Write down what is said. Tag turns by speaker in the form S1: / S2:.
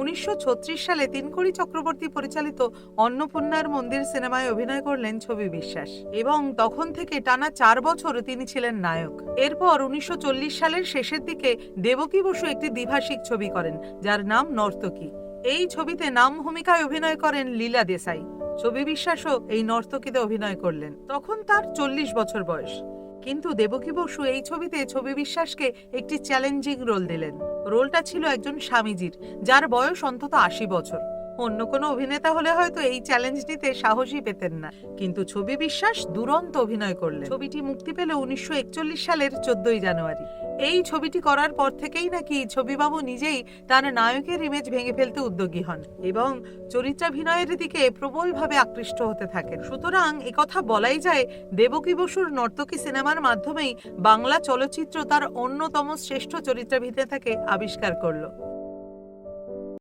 S1: 1936 সালে তিনকড়ি চক্রবর্তী পরিচালিত অন্নপূর্ণার মন্দির সিনেমায় অভিনয় করলেন ছবি বিশ্বাস এবং তখন থেকে টানা 4 বছর তিনি ছিলেন নায়ক। এরপর 1940 সালের শেষের দিকে দেবকী বসু একটি দ্বিভাষিক ছবি করেন যার নাম নর্তকী। এই ছবিতে নাম ভূমিকায় অভিনয় করেন লীলা দেশাই। ছবি বিশ্বাসও এই নর্তকীতে অভিনয় করলেন। তখন তার 40 বছর বয়স। কিন্তু দেবকী বসু এই ছবিতে ছবি বিশ্বাসকে একটি চ্যালেঞ্জিং রোল দিলেন। রোলটা ছিল একজন স্বামীজির, যার বয়স অন্তত 80 বছর। অন্য কোনো অভিনেতা হলে হয়তো এই চ্যালেঞ্জ নিতে সাহসই পেতেন না, কিন্তু ছবি বিশ্বাস দুরন্ত অভিনয় করলেন। ছবিটি মুক্তি পেল 1941 সালের 14ই জানুয়ারি। এই ছবিটি করার পর থেকেই নাকি ছবিবাবু নিজেই তার নায়কের ইমেজ ভেঙে ফেলতে উদ্যোগী হন এবং চরিত্রাভিনয়ের দিকে প্রবলভাবে আকৃষ্ট হতে থাকেন। সুতরাং একথা বলাই যায়, দেবকী বসুর নর্তকী সিনেমার মাধ্যমেই বাংলা চলচ্চিত্র তার অন্যতম শ্রেষ্ঠ চরিত্রাভিনেতাকে আবিষ্কার করলো।